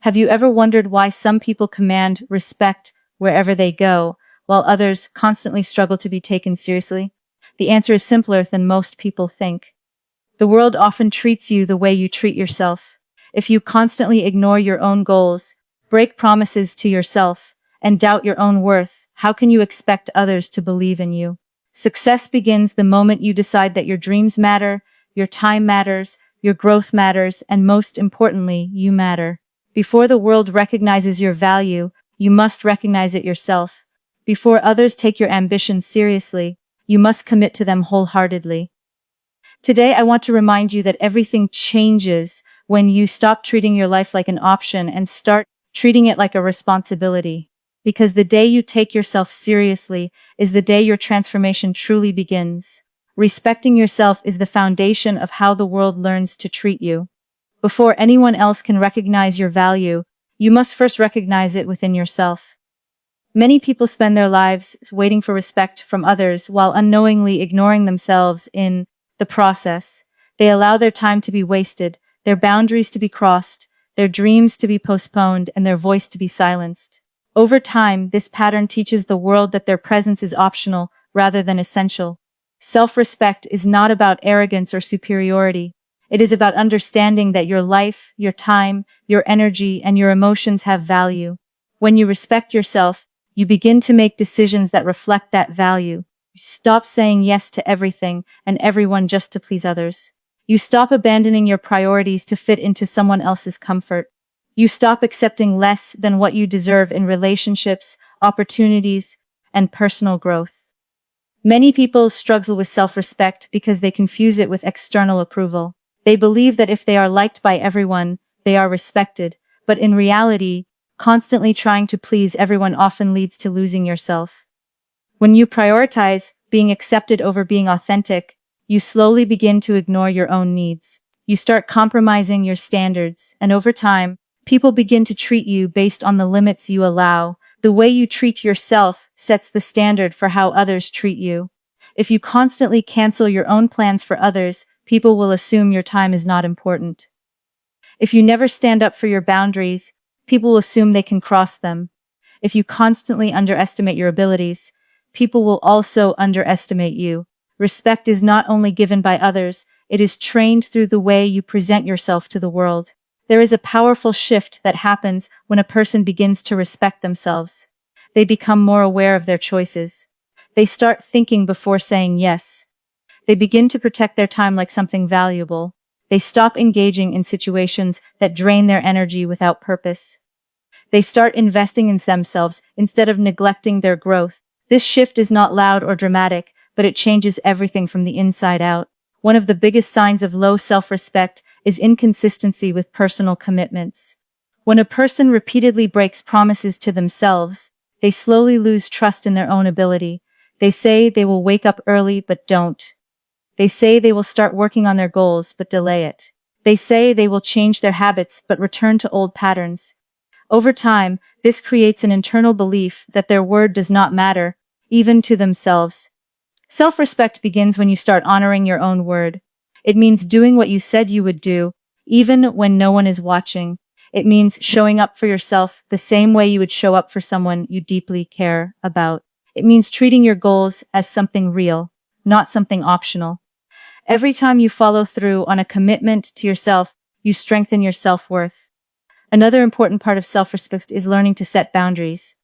Have you ever wondered why some people command respect wherever they go, while others constantly struggle to be taken seriously? The answer is simpler than most people think. The world often treats you the way you treat yourself. If you constantly ignore your own goals, break promises to yourself, and doubt your own worth, how can you expect others to believe in you? Success begins the moment you decide that your dreams matter, your time matters, your growth matters, and most importantly, you matter. Before the world recognizes your value, you must recognize it yourself. Before others take your ambitions seriously, you must commit to them wholeheartedly. Today, I want to remind you that everything changes when you stop treating your life like an option and start treating it like a responsibility. Because the day you take yourself seriously is the day your transformation truly begins. Respecting yourself is the foundation of how the world learns to treat you. Before anyone else can recognize your value, you must first recognize it within yourself. Many people spend their lives waiting for respect from others while unknowingly ignoring themselves in the process. They allow their time to be wasted, their boundaries to be crossed, their dreams to be postponed, and their voice to be silenced. Over time, this pattern teaches the world that their presence is optional rather than essential. Self-respect is not about arrogance or superiority. It is about understanding that your life, your time, your energy, and your emotions have value. When you respect yourself, you begin to make decisions that reflect that value. You stop saying yes to everything and everyone just to please others. You stop abandoning your priorities to fit into someone else's comfort. You stop accepting less than what you deserve in relationships, opportunities, and personal growth. Many people struggle with self-respect because they confuse it with external approval. They believe that if they are liked by everyone, they are respected, but in reality, constantly trying to please everyone often leads to losing yourself. When you prioritize being accepted over being authentic, you slowly begin to ignore your own needs. You start compromising your standards, and over time, people begin to treat you based on the limits you allow. The way you treat yourself sets the standard for how others treat you. If you constantly cancel your own plans for others, people will assume your time is not important. If you never stand up for your boundaries, people will assume they can cross them. If you constantly underestimate your abilities, people will also underestimate you. Respect is not only given by others, it is trained through the way you present yourself to the world. There is a powerful shift that happens when a person begins to respect themselves. They become more aware of their choices. They start thinking before saying yes. They begin to protect their time like something valuable. They stop engaging in situations that drain their energy without purpose. They start investing in themselves instead of neglecting their growth. This shift is not loud or dramatic, but it changes everything from the inside out. One of the biggest signs of low self-respect is inconsistency with personal commitments. When a person repeatedly breaks promises to themselves, they slowly lose trust in their own ability. They say they will wake up early but don't. They say they will start working on their goals but delay it. They say they will change their habits but return to old patterns. Over time, this creates an internal belief that their word does not matter, even to themselves. Self-respect begins when you start honoring your own word. It means doing what you said you would do, even when no one is watching. It means showing up for yourself the same way you would show up for someone you deeply care about. It means treating your goals as something real, not something optional. Every time you follow through on a commitment to yourself, you strengthen your self-worth. Another important part of self-respect is learning to set boundaries.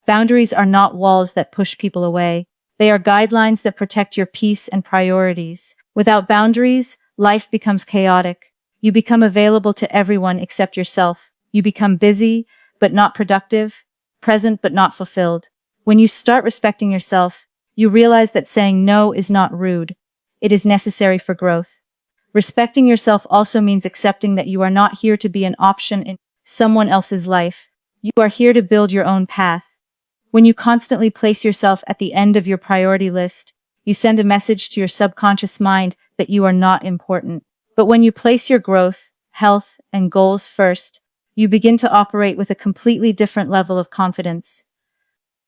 Boundaries are not walls that push people away. They are guidelines that protect your peace and priorities. Without boundaries, life becomes chaotic. You become available to everyone except yourself. You become busy, but not productive, present but not fulfilled. When you start respecting yourself, you realize that saying no is not rude. It is necessary for growth. Respecting yourself also means accepting that you are not here to be an option in someone else's life. You are here to build your own path. When you constantly place yourself at the end of your priority list, you send a message to your subconscious mind that you are not important. But when you place your growth, health, and goals first, you begin to operate with a completely different level of confidence.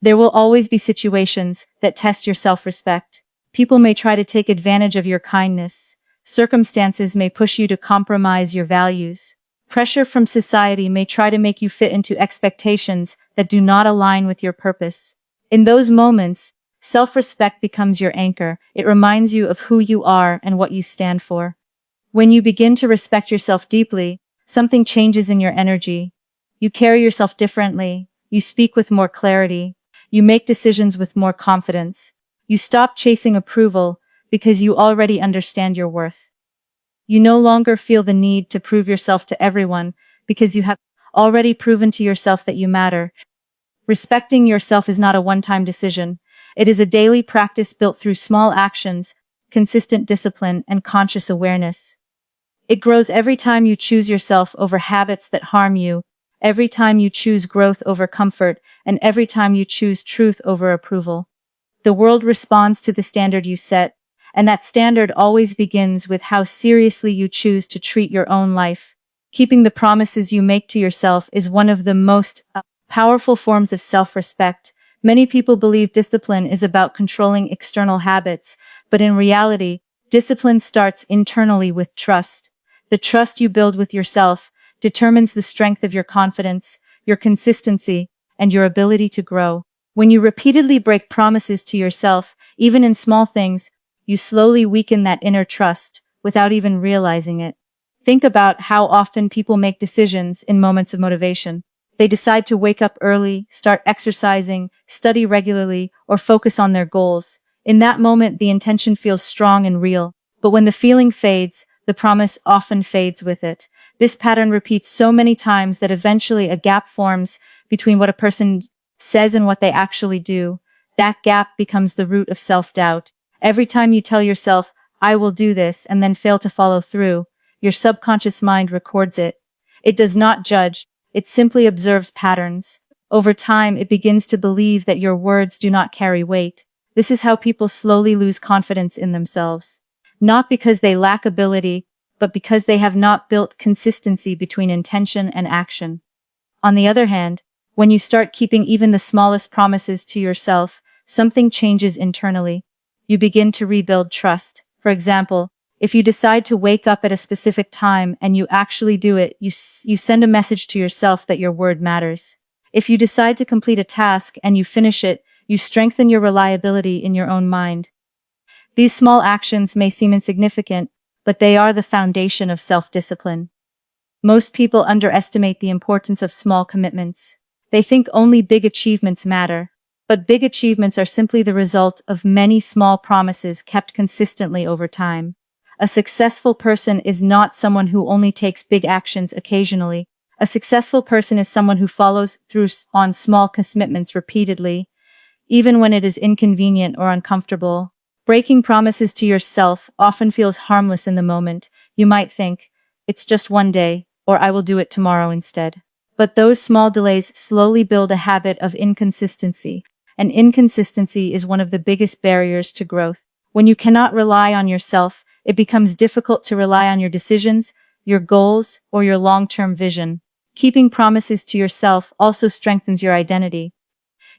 There will always be situations that test your self-respect. People may try to take advantage of your kindness. Circumstances may push you to compromise your values. Pressure from society may try to make you fit into expectations that do not align with your purpose. In those moments, self-respect becomes your anchor. It reminds you of who you are and what you stand for. When you begin to respect yourself deeply, something changes in your energy. You carry yourself differently. You speak with more clarity. You make decisions with more confidence. You stop chasing approval because you already understand your worth. You no longer feel the need to prove yourself to everyone because you have already proven to yourself that you matter. Respecting yourself is not a one-time decision. It is a daily practice built through small actions, consistent discipline, and conscious awareness. It grows every time you choose yourself over habits that harm you, every time you choose growth over comfort, and every time you choose truth over approval. The world responds to the standard you set, and that standard always begins with how seriously you choose to treat your own life. Keeping the promises you make to yourself is one of the most powerful forms of self-respect. Many people believe discipline is about controlling external habits, but in reality, discipline starts internally with trust. The trust you build with yourself determines the strength of your confidence, your consistency, and your ability to grow. When you repeatedly break promises to yourself, even in small things, you slowly weaken that inner trust without even realizing it. Think about how often people make decisions in moments of motivation. They decide to wake up early, start exercising, study regularly, or focus on their goals. In that moment, the intention feels strong and real. But when the feeling fades, the promise often fades with it. This pattern repeats so many times that eventually a gap forms between what a person says and what they actually do. That gap becomes the root of self-doubt. Every time you tell yourself, I will do this, and then fail to follow through, your subconscious mind records it. It does not judge, it simply observes patterns. Over time, it begins to believe that your words do not carry weight. This is how people slowly lose confidence in themselves. Not because they lack ability, but because they have not built consistency between intention and action. On the other hand, when you start keeping even the smallest promises to yourself, something changes internally. You begin to rebuild trust. For example, if you decide to wake up at a specific time and you actually do it, you send a message to yourself that your word matters. If you decide to complete a task and you finish it, you strengthen your reliability in your own mind. These small actions may seem insignificant, but they are the foundation of self-discipline. Most people underestimate the importance of small commitments. They think only big achievements matter. But big achievements are simply the result of many small promises kept consistently over time. A successful person is not someone who only takes big actions occasionally. A successful person is someone who follows through on small commitments repeatedly, even when it is inconvenient or uncomfortable. Breaking promises to yourself often feels harmless in the moment. You might think, it's just one day, or I will do it tomorrow instead. But those small delays slowly build a habit of inconsistency, and inconsistency is one of the biggest barriers to growth. When you cannot rely on yourself, it becomes difficult to rely on your decisions, your goals, or your long-term vision. Keeping promises to yourself also strengthens your identity.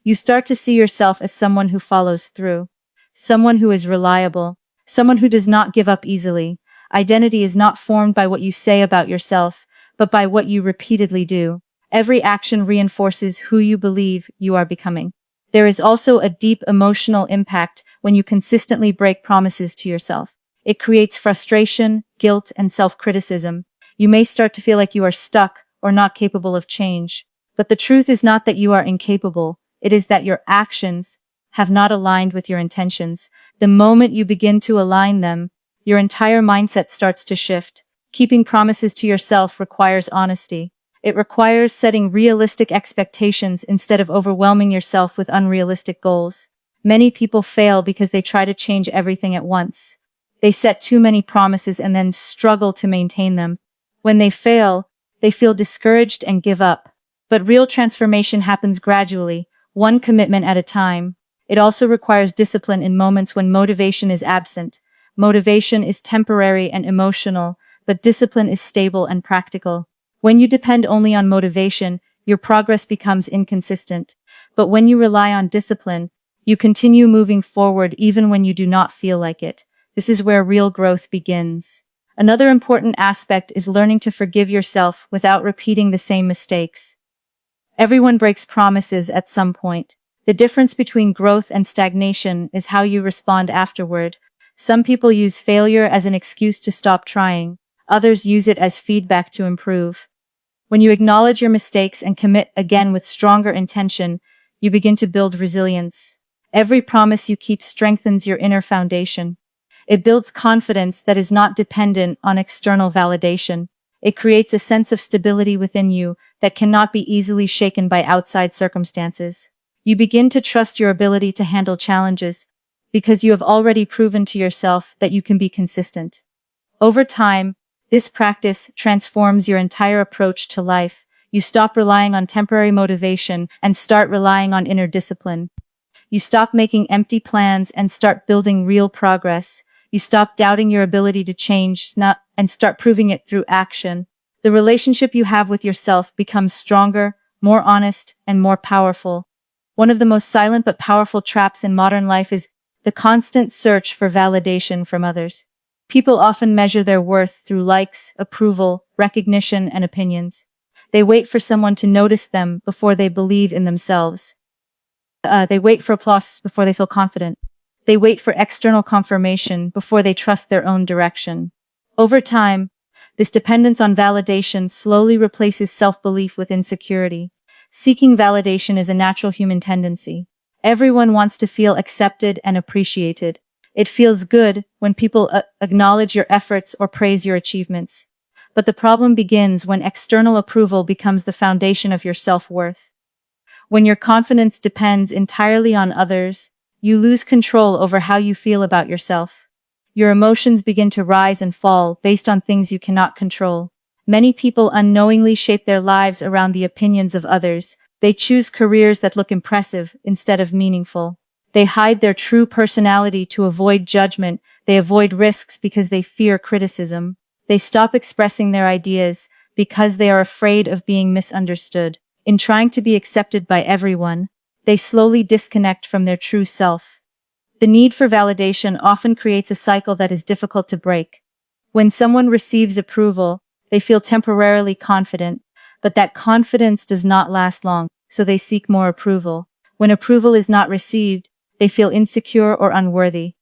You start to see yourself as someone who follows through, someone who is reliable, someone who does not give up easily. Identity is not formed by what you say about yourself, but by what you repeatedly do. Every action reinforces who you believe you are becoming. There is also a deep emotional impact when you consistently break promises to yourself. It creates frustration, guilt, and self-criticism. You may start to feel like you are stuck or not capable of change. But the truth is not that you are incapable. It is that your actions have not aligned with your intentions. The moment you begin to align them, your entire mindset starts to shift. Keeping promises to yourself requires honesty. It requires setting realistic expectations instead of overwhelming yourself with unrealistic goals. Many people fail because they try to change everything at once. They set too many promises and then struggle to maintain them. When they fail, they feel discouraged and give up. But real transformation happens gradually, one commitment at a time. It also requires discipline in moments when motivation is absent. Motivation is temporary and emotional, but discipline is stable and practical. When you depend only on motivation, your progress becomes inconsistent. But when you rely on discipline, you continue moving forward even when you do not feel like it. This is where real growth begins. Another important aspect is learning to forgive yourself without repeating the same mistakes. Everyone breaks promises at some point. The difference between growth and stagnation is how you respond afterward. Some people use failure as an excuse to stop trying. Others use it as feedback to improve. When you acknowledge your mistakes and commit again with stronger intention, you begin to build resilience. Every promise you keep strengthens your inner foundation. It builds confidence that is not dependent on external validation. It creates a sense of stability within you that cannot be easily shaken by outside circumstances. You begin to trust your ability to handle challenges because you have already proven to yourself that you can be consistent. Over time, this practice transforms your entire approach to life. You stop relying on temporary motivation and start relying on inner discipline. You stop making empty plans and start building real progress. You stop doubting your ability to change and start proving it through action. The relationship you have with yourself becomes stronger, more honest, and more powerful. One of the most silent but powerful traps in modern life is the constant search for validation from others. People often measure their worth through likes, approval, recognition, and opinions. They wait for someone to notice them before they believe in themselves. They wait for applause before they feel confident. They wait for external confirmation before they trust their own direction. Over time, this dependence on validation slowly replaces self-belief with insecurity. Seeking validation is a natural human tendency. Everyone wants to feel accepted and appreciated. It feels good when people acknowledge your efforts or praise your achievements. But the problem begins when external approval becomes the foundation of your self-worth. When your confidence depends entirely on others, you lose control over how you feel about yourself. Your emotions begin to rise and fall based on things you cannot control. Many people unknowingly shape their lives around the opinions of others. They choose careers that look impressive instead of meaningful. They hide their true personality to avoid judgment. They avoid risks because they fear criticism. They stop expressing their ideas because they are afraid of being misunderstood. In trying to be accepted by everyone, they slowly disconnect from their true self. The need for validation often creates a cycle that is difficult to break. When someone receives approval, they feel temporarily confident, but that confidence does not last long, so they seek more approval. When approval is not received, they feel insecure or unworthy.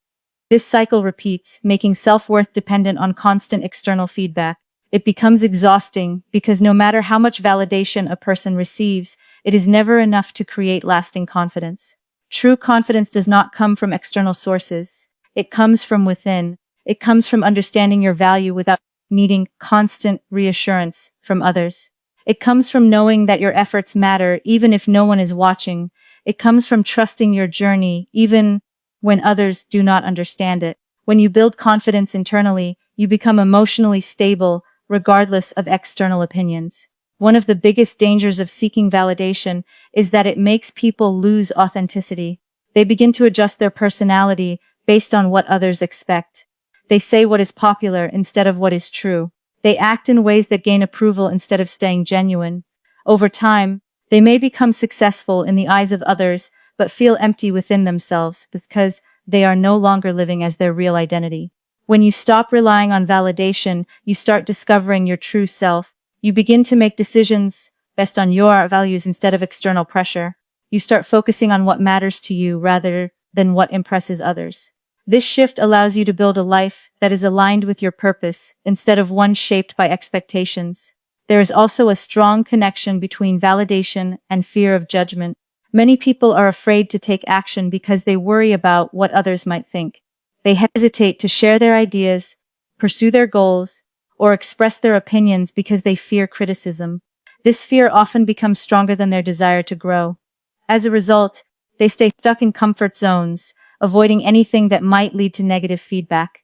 This cycle repeats, making self-worth dependent on constant external feedback. It becomes exhausting because no matter how much validation a person receives, it is never enough to create lasting confidence. True confidence does not come from external sources. It comes from within. It comes from understanding your value without needing constant reassurance from others. It comes from knowing that your efforts matter even if no one is watching. It comes from trusting your journey even when others do not understand it. When you build confidence internally, you become emotionally stable regardless of external opinions. One of the biggest dangers of seeking validation is that it makes people lose authenticity. They begin to adjust their personality based on what others expect. They say what is popular instead of what is true. They act in ways that gain approval instead of staying genuine. Over time, they may become successful in the eyes of others, but feel empty within themselves because they are no longer living as their real identity. When you stop relying on validation, you start discovering your true self. You begin to make decisions based on your values instead of external pressure. You start focusing on what matters to you rather than what impresses others. This shift allows you to build a life that is aligned with your purpose instead of one shaped by expectations. There is also a strong connection between validation and fear of judgment. Many people are afraid to take action because they worry about what others might think. They hesitate to share their ideas, pursue their goals, or express their opinions because they fear criticism. This fear often becomes stronger than their desire to grow. As a result, they stay stuck in comfort zones, avoiding anything that might lead to negative feedback.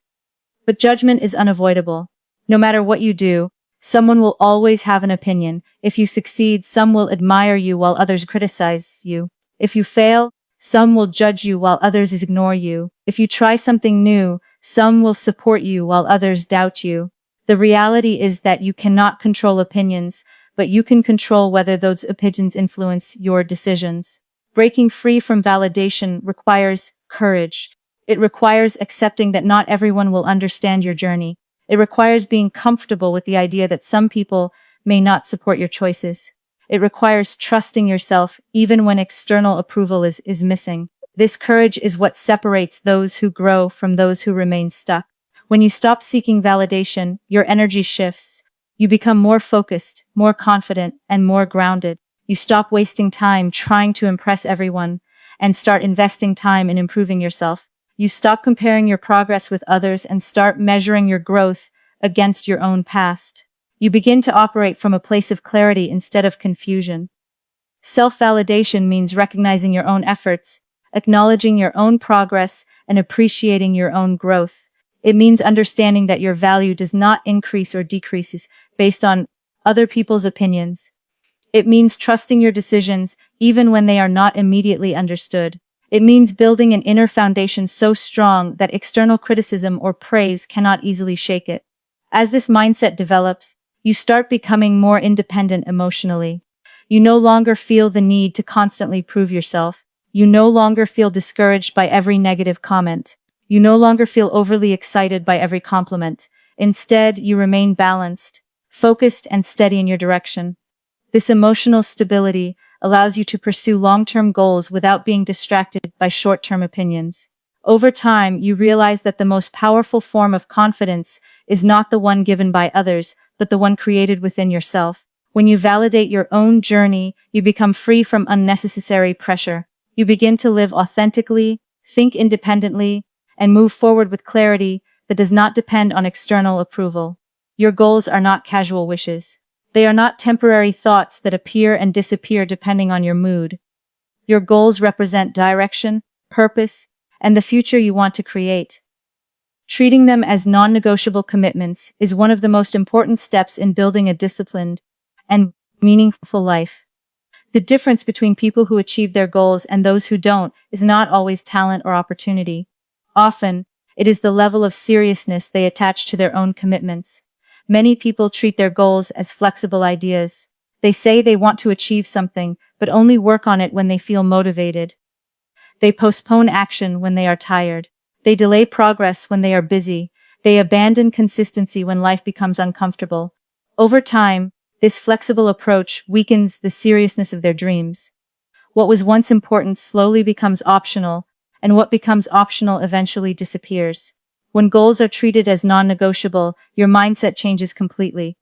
But judgment is unavoidable. No matter what you do, someone will always have an opinion. If you succeed, some will admire you while others criticize you. If you fail, some will judge you while others ignore you. If you try something new, some will support you while others doubt you. The reality is that you cannot control opinions, but you can control whether those opinions influence your decisions. Breaking free from validation requires courage. It requires accepting that not everyone will understand your journey. It requires being comfortable with the idea that some people may not support your choices. It requires trusting yourself even when external approval is missing. This courage is what separates those who grow from those who remain stuck. When you stop seeking validation, your energy shifts. You become more focused, more confident, and more grounded. You stop wasting time trying to impress everyone and start investing time in improving yourself. You stop comparing your progress with others and start measuring your growth against your own past. You begin to operate from a place of clarity instead of confusion. Self-validation means recognizing your own efforts, acknowledging your own progress, and appreciating your own growth. It means understanding that your value does not increase or decrease based on other people's opinions. It means trusting your decisions even when they are not immediately understood. It means building an inner foundation so strong that external criticism or praise cannot easily shake it. As this mindset develops, you start becoming more independent emotionally. You no longer feel the need to constantly prove yourself. You no longer feel discouraged by every negative comment. You no longer feel overly excited by every compliment. Instead, you remain balanced, focused, and steady in your direction. This emotional stability allows you to pursue long-term goals without being distracted by short-term opinions. Over time, you realize that the most powerful form of confidence is not the one given by others, but the one created within yourself. When you validate your own journey, you become free from unnecessary pressure. You begin to live authentically, think independently, and move forward with clarity that does not depend on external approval. Your goals are not casual wishes. They are not temporary thoughts that appear and disappear depending on your mood. Your goals represent direction, purpose, and the future you want to create. Treating them as non-negotiable commitments is one of the most important steps in building a disciplined and meaningful life. The difference between people who achieve their goals and those who don't is not always talent or opportunity. Often, it is the level of seriousness they attach to their own commitments. Many people treat their goals as flexible ideas. They say they want to achieve something, but only work on it when they feel motivated. They postpone action when they are tired. They delay progress when they are busy. They abandon consistency when life becomes uncomfortable. Over time, this flexible approach weakens the seriousness of their dreams. What was once important slowly becomes optional, and what becomes optional eventually disappears. When goals are treated as non-negotiable, your mindset changes completely.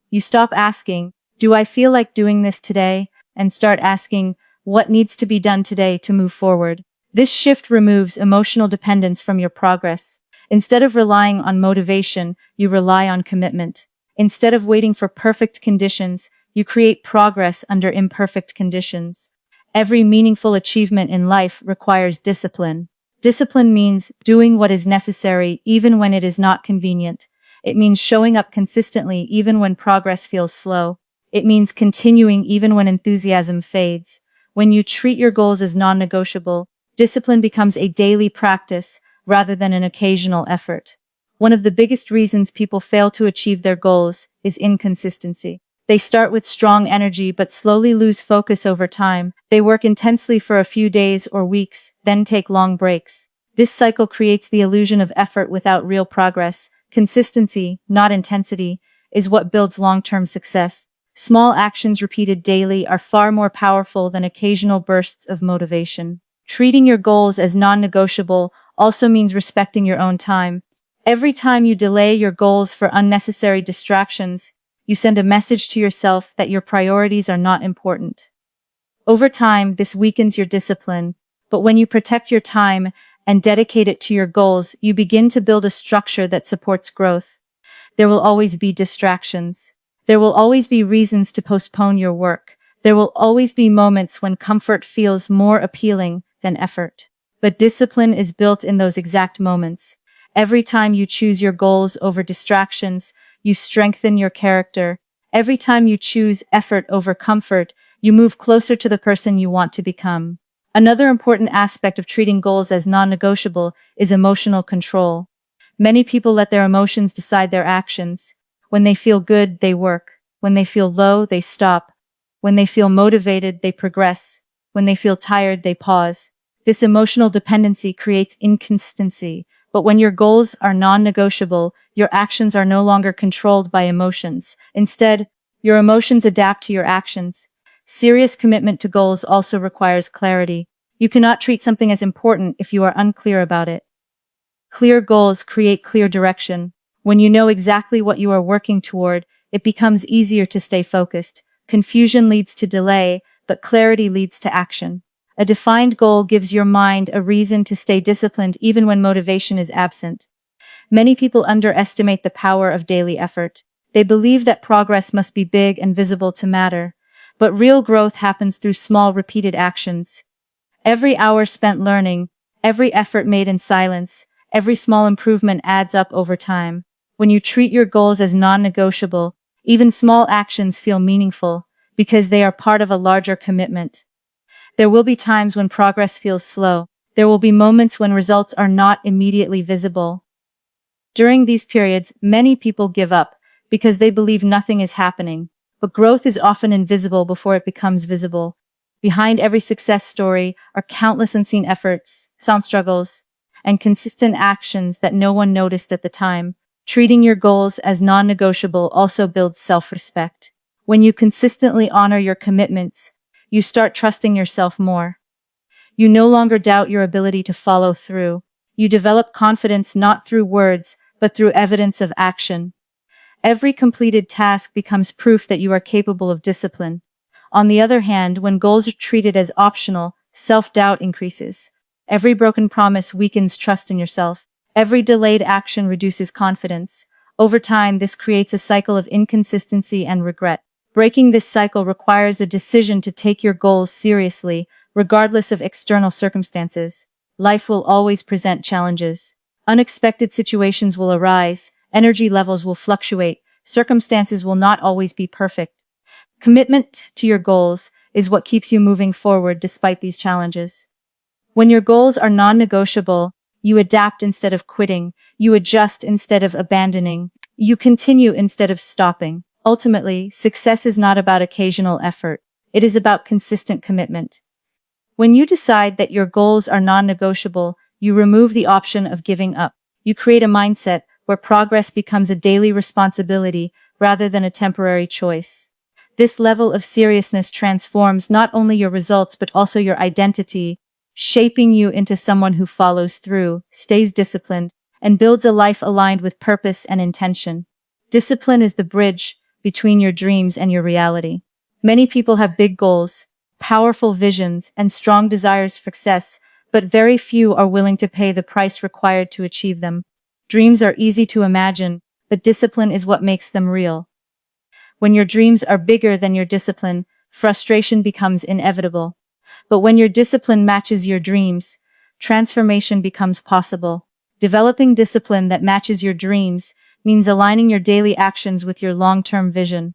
You stop asking, "Do I feel like doing this today?" and start asking, "What needs to be done today to move forward?" This shift removes emotional dependence from your progress. Instead of relying on motivation, you rely on commitment. Instead of waiting for perfect conditions, you create progress under imperfect conditions. Every meaningful achievement in life requires discipline. Discipline means doing what is necessary even when it is not convenient. It means showing up consistently even when progress feels slow. It means continuing even when enthusiasm fades. When you treat your goals as non-negotiable, discipline becomes a daily practice rather than an occasional effort. One of the biggest reasons people fail to achieve their goals is inconsistency. They start with strong energy but slowly lose focus over time. They work intensely for a few days or weeks, then take long breaks. This cycle creates the illusion of effort without real progress. Consistency, not intensity, is what builds long-term success. Small actions repeated daily are far more powerful than occasional bursts of motivation. Treating your goals as non-negotiable also means respecting your own time. Every time you delay your goals for unnecessary distractions, you send a message to yourself that your priorities are not important. Over time, this weakens your discipline, but when you protect your time and dedicate it to your goals, you begin to build a structure that supports growth. There will always be distractions. There will always be reasons to postpone your work. There will always be moments when comfort feels more appealing than effort. But discipline is built in those exact moments. Every time you choose your goals over distractions, you strengthen your character. Every time you choose effort over comfort, you move closer to the person you want to become. Another important aspect of treating goals as non-negotiable is emotional control. Many people let their emotions decide their actions. When they feel good, they work. When they feel low, they stop. When they feel motivated, they progress. When they feel tired, they pause. This emotional dependency creates inconsistency, But when your goals are non-negotiable, your actions are no longer controlled by emotions. Instead, your emotions adapt to your actions. Serious commitment to goals also requires clarity. You cannot treat something as important if you are unclear about it. Clear goals create clear direction. When you know exactly what you are working toward, it becomes easier to stay focused. Confusion leads to delay, but clarity leads to action. A defined goal gives your mind a reason to stay disciplined even when motivation is absent. Many people underestimate the power of daily effort. They believe that progress must be big and visible to matter. But real growth happens through small, repeated actions. Every hour spent learning, every effort made in silence, every small improvement adds up over time. When you treat your goals as non-negotiable, even small actions feel meaningful because they are part of a larger commitment. There will be times when progress feels slow. There will be moments when results are not immediately visible. During these periods, many people give up because they believe nothing is happening. But growth is often invisible before it becomes visible. Behind every success story are countless unseen efforts, silent struggles, and consistent actions that no one noticed at the time. Treating your goals as non-negotiable also builds self-respect. When you consistently honor your commitments, you start trusting yourself more. You no longer doubt your ability to follow through. You develop confidence not through words, but through evidence of action. Every completed task becomes proof that you are capable of discipline. On the other hand, when goals are treated as optional, self-doubt increases. Every broken promise weakens trust in yourself. Every delayed action reduces confidence. Over time, this creates a cycle of inconsistency and regret. Breaking this cycle requires a decision to take your goals seriously, regardless of external circumstances. Life will always present challenges. Unexpected situations will arise, energy levels will fluctuate, circumstances will not always be perfect. Commitment to your goals is what keeps you moving forward despite these challenges. When your goals are non-negotiable, you adapt instead of quitting, you adjust instead of abandoning, you continue instead of stopping. Ultimately, success is not about occasional effort. It is about consistent commitment. When you decide that your goals are non-negotiable, you remove the option of giving up. You create a mindset where progress becomes a daily responsibility rather than a temporary choice. This level of seriousness transforms not only your results but also your identity, shaping you into someone who follows through, stays disciplined, and builds a life aligned with purpose and intention. Discipline is the bridge between your dreams and your reality. Many people have big goals, powerful visions, and strong desires for success, but very few are willing to pay the price required to achieve them. Dreams are easy to imagine, but discipline is what makes them real. When your dreams are bigger than your discipline, frustration becomes inevitable. But when your discipline matches your dreams, transformation becomes possible. Developing discipline that matches your dreams means aligning your daily actions with your long-term vision.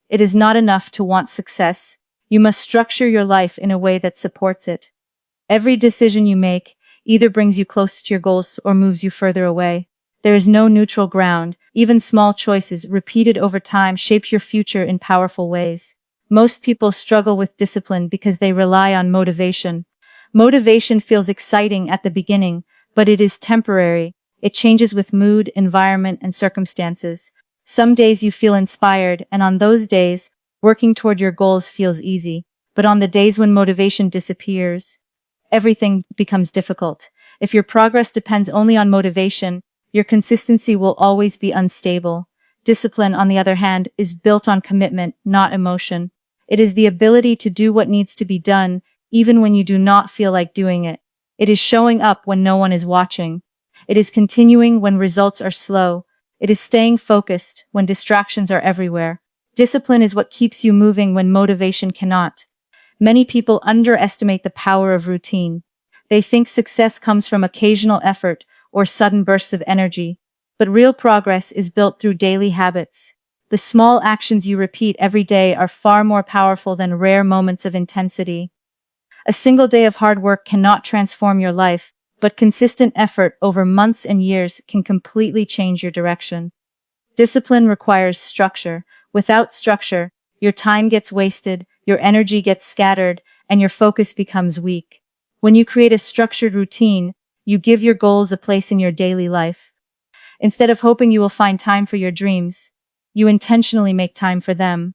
It is not enough to want success. You must structure your life in a way that supports it. Every decision you make either brings you closer to your goals or moves you further away. There is no neutral ground. Even small choices, repeated over time, shape your future in powerful ways. Most people struggle with discipline because they rely on motivation. Motivation feels exciting at the beginning, but it is temporary. It changes with mood, environment, and circumstances. Some days you feel inspired, and on those days, working toward your goals feels easy. But on the days when motivation disappears, everything becomes difficult. If your progress depends only on motivation, your consistency will always be unstable. Discipline, on the other hand, is built on commitment, not emotion. It is the ability to do what needs to be done, even when you do not feel like doing it. It is showing up when no one is watching. It is continuing when results are slow. It is staying focused when distractions are everywhere. Discipline is what keeps you moving when motivation cannot. Many people underestimate the power of routine. They think success comes from occasional effort or sudden bursts of energy. But real progress is built through daily habits. The small actions you repeat every day are far more powerful than rare moments of intensity. A single day of hard work cannot transform your life, but consistent effort over months and years can completely change your direction. Discipline requires structure. Without structure, your time gets wasted, your energy gets scattered, and your focus becomes weak. When you create a structured routine, You give your goals a place in your daily life. Instead of hoping you will find time for your dreams, you intentionally make time for them.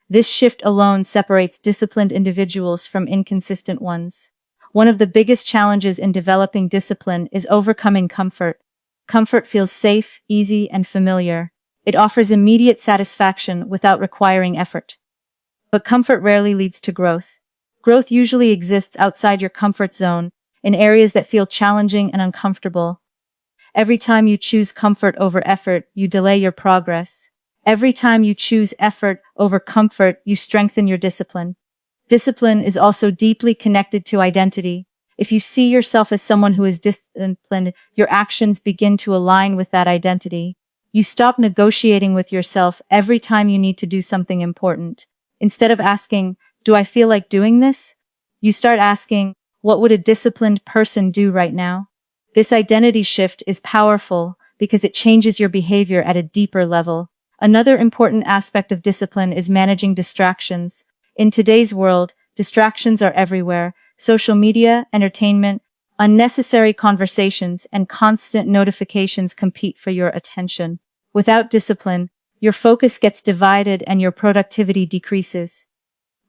This shift alone separates disciplined individuals from inconsistent ones. One of the biggest challenges in developing discipline is overcoming comfort. Comfort feels safe, easy, and familiar. It offers immediate satisfaction without requiring effort. But comfort rarely leads to growth. Growth usually exists outside your comfort zone, in areas that feel challenging and uncomfortable. Every time you choose comfort over effort, you delay your progress. Every time you choose effort over comfort, you strengthen your discipline. Discipline is also deeply connected to identity. If you see yourself as someone who is disciplined, your actions begin to align with that identity. You stop negotiating with yourself every time you need to do something important. Instead of asking, "Do I feel like doing this?" you start asking, "What would a disciplined person do right now?" This identity shift is powerful because it changes your behavior at a deeper level. Another important aspect of discipline is managing distractions. In today's world, distractions are everywhere. Social media, entertainment, unnecessary conversations, and constant notifications compete for your attention. Without discipline, your focus gets divided and your productivity decreases.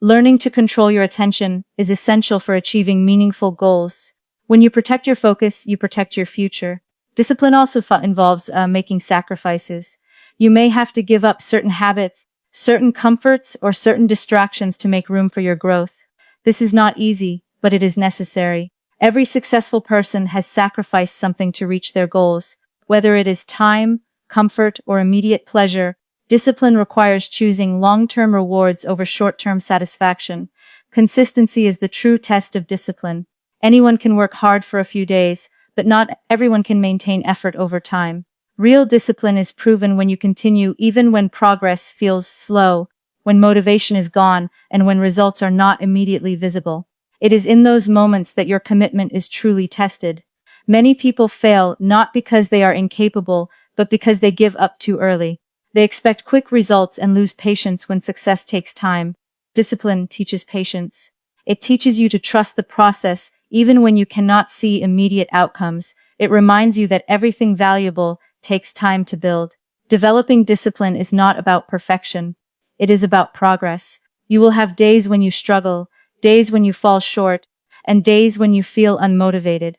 Learning to control your attention is essential for achieving meaningful goals. When you protect your focus, you protect your future. Discipline also involves making sacrifices. You may have to give up certain habits, certain comforts, or certain distractions to make room for your growth. This is not easy, but it is necessary. Every successful person has sacrificed something to reach their goals, whether it is time, comfort, or immediate pleasure. Discipline requires choosing long-term rewards over short-term satisfaction. Consistency is the true test of discipline. Anyone can work hard for a few days, but not everyone can maintain effort over time. Real discipline is proven when you continue even when progress feels slow, when motivation is gone, and when results are not immediately visible. It is in those moments that your commitment is truly tested. Many people fail not because they are incapable, but because they give up too early. They expect quick results and lose patience when success takes time. Discipline teaches patience. It teaches you to trust the process even when you cannot see immediate outcomes. It reminds you that everything valuable takes time to build. Developing discipline is not about perfection. It is about progress. You will have days when you struggle, days when you fall short, and days when you feel unmotivated.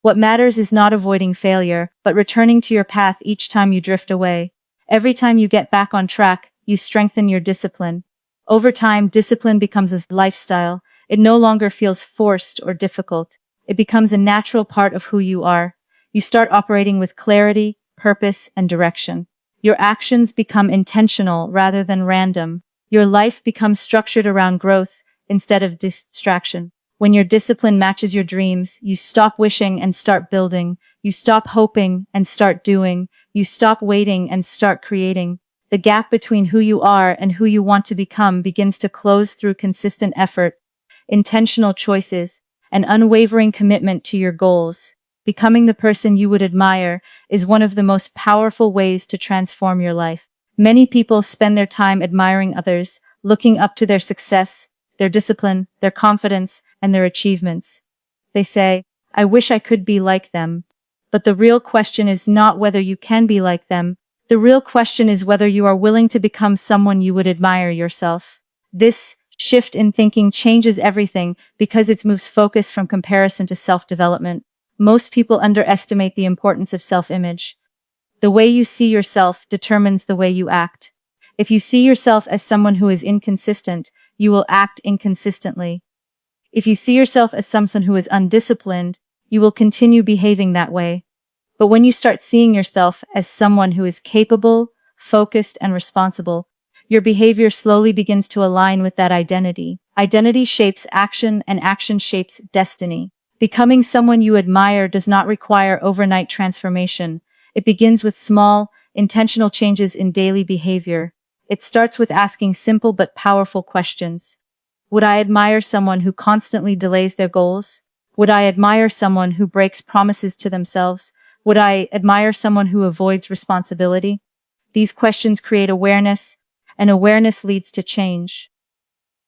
What matters is not avoiding failure, but returning to your path each time you drift away. Every time you get back on track, you strengthen your discipline. Over time, discipline becomes a lifestyle. It no longer feels forced or difficult. It becomes a natural part of who you are. You start operating with clarity, purpose, and direction. Your actions become intentional rather than random. Your life becomes structured around growth instead of distraction. When your discipline matches your dreams, you stop wishing and start building. You stop hoping and start doing. You stop waiting and start creating. The gap between who you are and who you want to become begins to close through consistent effort, intentional choices, and unwavering commitment to your goals. Becoming the person you would admire is one of the most powerful ways to transform your life. Many people spend their time admiring others, looking up to their success, their discipline, their confidence, and their achievements. They say, "I wish I could be like them." But the real question is not whether you can be like them. The real question is whether you are willing to become someone you would admire yourself. This shift in thinking changes everything because it moves focus from comparison to self-development. Most people underestimate the importance of self-image. The way you see yourself determines the way you act. If you see yourself as someone who is inconsistent, you will act inconsistently. If you see yourself as someone who is undisciplined, you will continue behaving that way. But when you start seeing yourself as someone who is capable, focused, and responsible, your behavior slowly begins to align with that identity. Identity shapes action, and action shapes destiny. Becoming someone you admire does not require overnight transformation. It begins with small, intentional changes in daily behavior. It starts with asking simple but powerful questions. Would I admire someone who constantly delays their goals? Would I admire someone who breaks promises to themselves? Would I admire someone who avoids responsibility? These questions create awareness, and awareness leads to change.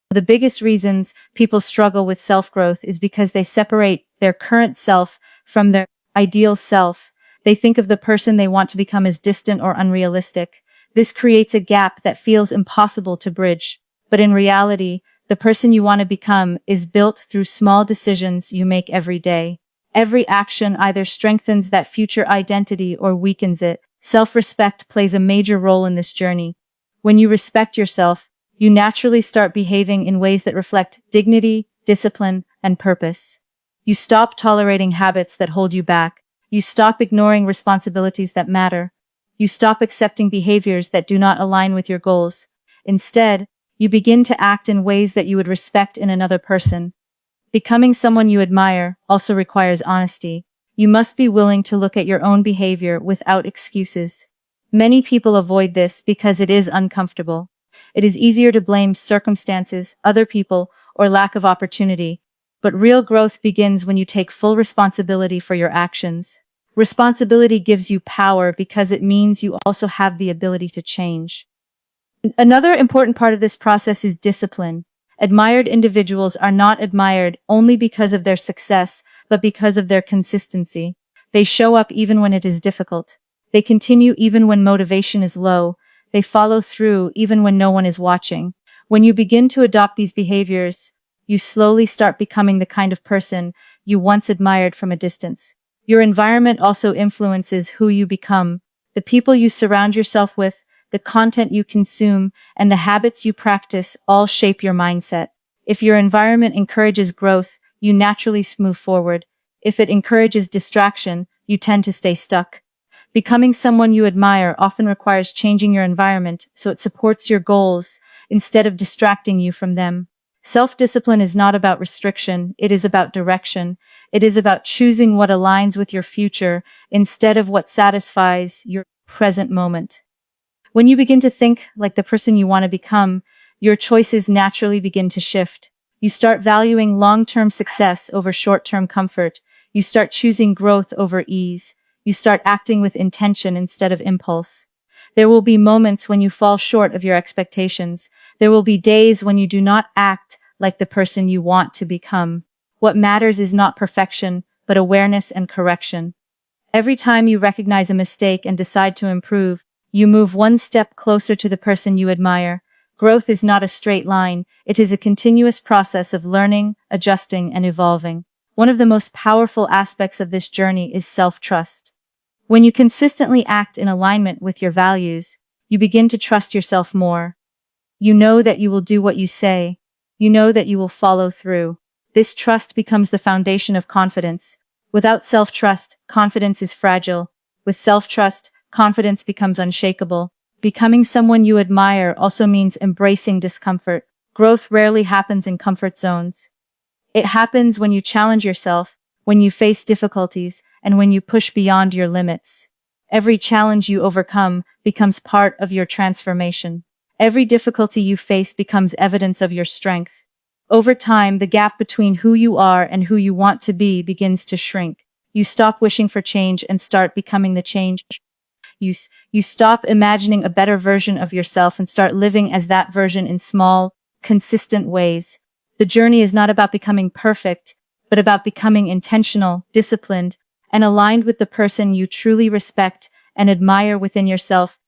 The biggest reasons people struggle with self-growth is because they separate their current self from their ideal self, they think of the person they want to become as distant or unrealistic. This creates a gap that feels impossible to bridge. But in reality, the person you want to become is built through small decisions you make every day. Every action either strengthens that future identity or weakens it. Self-respect plays a major role in this journey. When you respect yourself, you naturally start behaving in ways that reflect dignity, discipline, and purpose. You stop tolerating habits that hold you back. You stop ignoring responsibilities that matter. You stop accepting behaviors that do not align with your goals. Instead, you begin to act in ways that you would respect in another person. Becoming someone you admire also requires honesty. You must be willing to look at your own behavior without excuses. Many people avoid this because it is uncomfortable. It is easier to blame circumstances, other people, or lack of opportunity. But real growth begins when you take full responsibility for your actions. Responsibility gives you power because it means you also have the ability to change. Another important part of this process is discipline. Admired individuals are not admired only because of their success, but because of their consistency. They show up even when it is difficult. They continue even when motivation is low. They follow through even when no one is watching. When you begin to adopt these behaviors, you slowly start becoming the kind of person you once admired from a distance. Your environment also influences who you become. The people you surround yourself with, the content you consume, and the habits you practice all shape your mindset. If your environment encourages growth, you naturally move forward. If it encourages distraction, you tend to stay stuck. Becoming someone you admire often requires changing your environment so it supports your goals instead of distracting you from them. Self-discipline is not about restriction, it is about direction. It is about choosing what aligns with your future instead of what satisfies your present moment. When you begin to think like the person you want to become, your choices naturally begin to shift. You start valuing long-term success over short-term comfort. You start choosing growth over ease. You start acting with intention instead of impulse. There will be moments when you fall short of your expectations. There will be days when you do not act like the person you want to become. What matters is not perfection, but awareness and correction. Every time you recognize a mistake and decide to improve, you move one step closer to the person you admire. Growth is not a straight line, it is a continuous process of learning, adjusting, and evolving. One of the most powerful aspects of this journey is self-trust. When you consistently act in alignment with your values, you begin to trust yourself more. You know that you will do what you say. You know that you will follow through. This trust becomes the foundation of confidence. Without self-trust, confidence is fragile. With self-trust, confidence becomes unshakable. Becoming someone you admire also means embracing discomfort. Growth rarely happens in comfort zones. It happens when you challenge yourself, when you face difficulties, and when you push beyond your limits. Every challenge you overcome becomes part of your transformation. Every difficulty you face becomes evidence of your strength. Over time, the gap between who you are and who you want to be begins to shrink. You stop wishing for change and start becoming the change. You stop imagining a better version of yourself and start living as that version in small, consistent ways. The journey is not about becoming perfect, but about becoming intentional, disciplined, and aligned with the person you truly respect and admire within yourself.